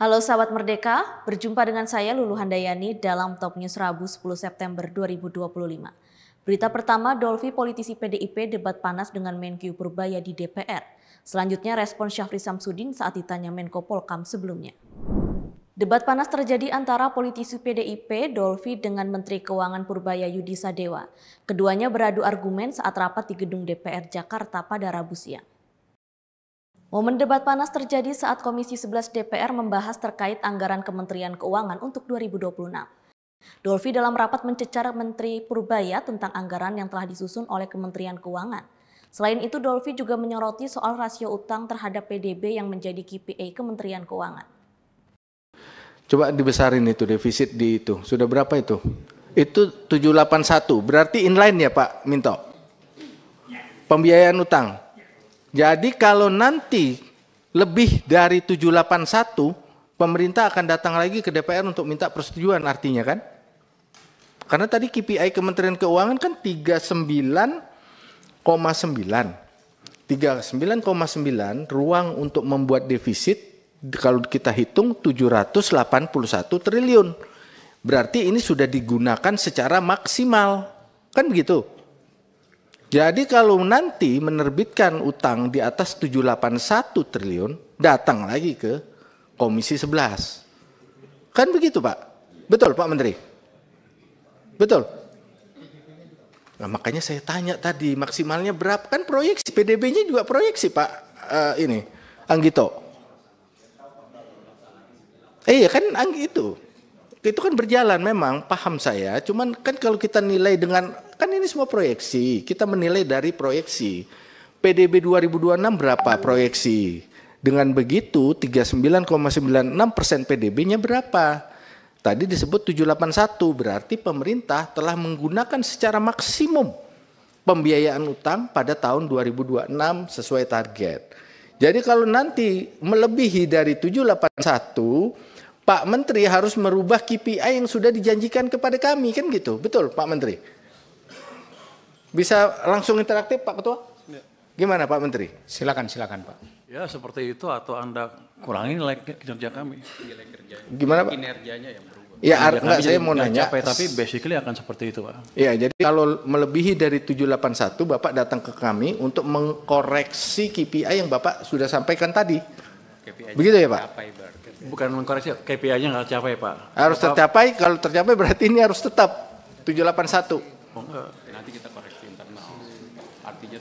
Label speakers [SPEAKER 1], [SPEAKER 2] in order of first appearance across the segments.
[SPEAKER 1] Halo sahabat Merdeka, berjumpa dengan saya Lulu Handayani dalam Top News Rabu 10 September 2025. Berita pertama, Dolvi politisi PDIP debat panas dengan Menkyu Purbaya di DPR. Selanjutnya respon Syafri Samsudin saat ditanya Menko Polkam sebelumnya. Debat panas terjadi antara politisi PDIP Dolvi dengan Menteri Keuangan Purbaya Yudi Sadewa. Keduanya beradu argumen saat rapat di gedung DPR Jakarta pada Rabu siang. Momen debat panas terjadi saat Komisi 11 DPR membahas terkait anggaran Kementerian Keuangan untuk 2026. Dolvi dalam rapat mencecar Menteri Purbaya tentang anggaran yang telah disusun oleh Kementerian Keuangan. Selain itu, Dolvi juga menyoroti soal rasio utang terhadap PDB yang menjadi KPI Kementerian Keuangan.
[SPEAKER 2] Coba dibesarin itu defisit di itu. Sudah berapa itu? Itu 781. Berarti inline ya Pak Minto? Pembiayaan utang. Jadi kalau nanti lebih dari 781, pemerintah akan datang lagi ke DPR untuk minta persetujuan artinya kan? Karena tadi KPI Kementerian Keuangan kan 39,9. 39,9 ruang untuk membuat defisit kalau kita hitung 781 triliun. Berarti ini sudah digunakan secara maksimal. Kan begitu? Jadi kalau nanti menerbitkan utang di atas 781 triliun, datang lagi ke Komisi 11. Kan begitu Pak? Betul Pak Menteri? Betul? Nah, makanya saya tanya tadi maksimalnya berapa? Kan proyeksi, PDB-nya juga proyeksi Pak ini, Anggito. Iya kan itu kan berjalan memang, paham saya. Cuman kan kalau kita nilai dengan, kan ini semua proyeksi, kita menilai dari proyeksi. PDB 2026 berapa proyeksi? Dengan begitu 39,96% PDB-nya berapa? Tadi disebut 781, berarti pemerintah telah menggunakan secara maksimum pembiayaan utang pada tahun 2026 sesuai target. Jadi kalau nanti melebihi dari 781, Pak Menteri harus merubah KPI yang sudah dijanjikan kepada kami, kan gitu. Betul Pak Menteri? Bisa langsung interaktif Pak Ketua? Gimana Pak Menteri?
[SPEAKER 3] Silakan Pak.
[SPEAKER 4] Ya seperti itu atau Anda kurangi nilai kinerja kami.
[SPEAKER 2] Gimana Pak?
[SPEAKER 3] Kinerjanya yang berubah.
[SPEAKER 2] Ya enggak, saya mau nanya.
[SPEAKER 4] Capai, tapi basically akan seperti itu Pak.
[SPEAKER 2] Ya jadi kalau melebihi dari 781 Bapak datang ke kami untuk mengkoreksi KPI yang Bapak sudah sampaikan tadi. Begitu ya Pak?
[SPEAKER 4] Bukan mengkoreksi, KPI-nya nggak tercapai Pak.
[SPEAKER 2] Harus tercapai, kalau tercapai berarti ini harus tetap 781.
[SPEAKER 4] Oh, enggak.
[SPEAKER 3] Nanti kita koreksi internal. Artinya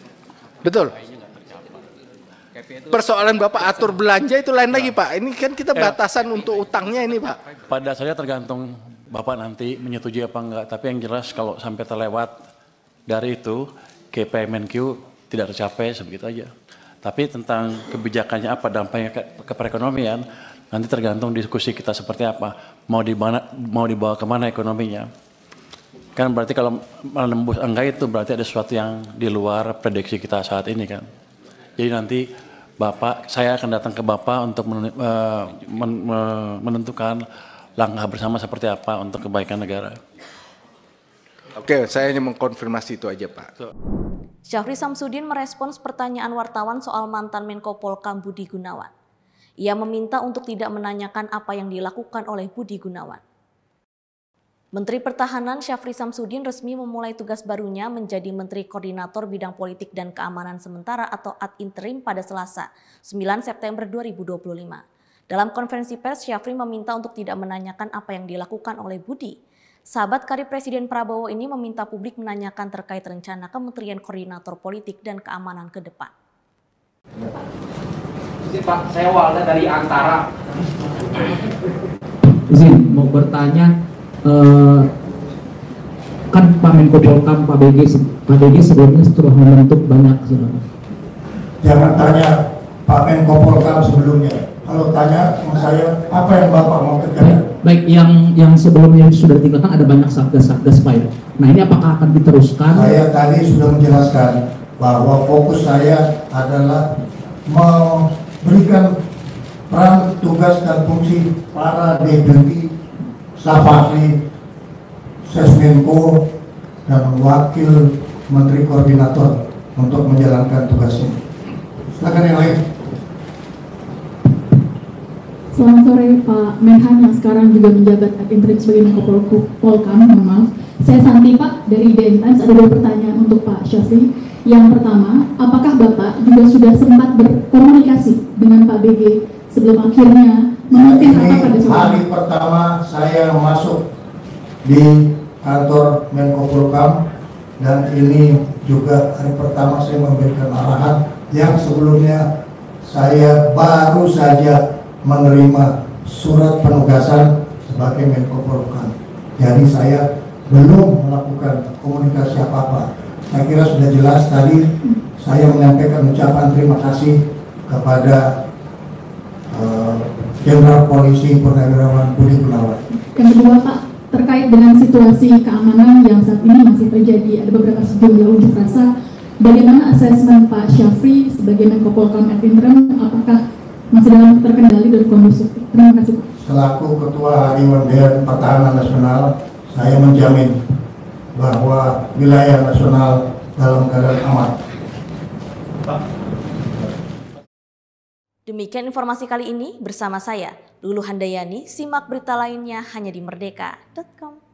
[SPEAKER 2] Betul.
[SPEAKER 3] KPI-nya nggak tercapai.
[SPEAKER 2] Persoalan Bapak atur belanja itu lain lagi Pak. Ini kan kita batasan untuk utangnya ini Pak.
[SPEAKER 4] Pada dasarnya tergantung Bapak nanti menyetujui apa enggak. Tapi yang jelas kalau sampai terlewat dari itu, KPI Menkyu tidak tercapai sebegitu aja. Tapi tentang kebijakannya apa, dampaknya ke perekonomian, nanti tergantung diskusi kita seperti apa. Mau dibawa kemana ekonominya. Kan berarti kalau menembus angka itu berarti ada sesuatu yang di luar prediksi kita saat ini kan. Jadi nanti saya akan datang ke Bapak untuk menentukan langkah bersama seperti apa untuk kebaikan negara.
[SPEAKER 2] Oke, saya hanya mengkonfirmasi itu aja Pak.
[SPEAKER 1] Syafri Samsudin merespons pertanyaan wartawan soal mantan Menko Polkam Budi Gunawan. Ia meminta untuk tidak menanyakan apa yang dilakukan oleh Budi Gunawan. Menteri Pertahanan Syafri Samsudin resmi memulai tugas barunya menjadi Menteri Koordinator Bidang Politik dan Keamanan Sementara atau ad interim pada Selasa, 9 September 2025. Dalam konferensi pers, Syafri meminta untuk tidak menanyakan apa yang dilakukan oleh Budi. Sahabat karib Presiden Prabowo ini meminta publik menanyakan terkait rencana Kementerian Koordinator Politik dan Keamanan ke depan.
[SPEAKER 5] Pak, saya awalnya dari Antara.
[SPEAKER 6] Izin mau bertanya, kan Pak Menko Polkam, Pak BG sebelumnya setelah membentuk banyak.
[SPEAKER 7] Jangan tanya Pak Menko Polkam sebelumnya. Kalau tanya sama saya, apa yang Bapak mau kerjakan?
[SPEAKER 6] Baik, yang sebelumnya sudah ditinggalkan ada banyak satgas-satgas Pak ya. Nah ini apakah akan diteruskan?
[SPEAKER 7] Saya tadi sudah menjelaskan bahwa fokus saya adalah memberikan peran, tugas, dan fungsi para deputi, staf ahli, Sesmenko, dan wakil Menteri Koordinator untuk menjalankan tugasnya. Silakan yang lain.
[SPEAKER 8] Selamat sore Pak Menhan yang sekarang juga menjabat ad interim sebagai Menko Polkam. Mohon maaf. Saya Santi Pak dari DN Times. Ada 2 pertanyaan untuk Pak Syafri. Yang pertama, apakah Bapak juga sudah sempat berkomunikasi dengan Pak BG sebelum akhirnya memimpin rapat pada sore?
[SPEAKER 7] Hari pertama saya masuk di kantor Menko Polkam, dan ini juga hari pertama saya memberikan arahan yang sebelumnya saya baru saja menerima surat penugasan sebagai Menko Polhukam. Jadi saya belum melakukan komunikasi apa-apa. Saya kira sudah jelas tadi saya menyampaikan ucapan terima kasih kepada Jenderal Polisi Purnawirawan Budi Gunawan.
[SPEAKER 8] Yang kedua Pak, terkait dengan situasi keamanan yang saat ini masih terjadi, ada beberapa sejumlah unjuk rasa. Bagaimana asesmen Pak Syafri sebagai Menko Polhukam ad interim? Apakah masih dalam terkendali dan kondusif? Terima kasih Pak.
[SPEAKER 7] Selaku Ketua Harian Dewan Pertahanan Nasional, saya menjamin bahwa wilayah nasional dalam keadaan aman.
[SPEAKER 1] Demikian informasi kali ini bersama saya, Lulu Handayani. Simak berita lainnya hanya di merdeka.com.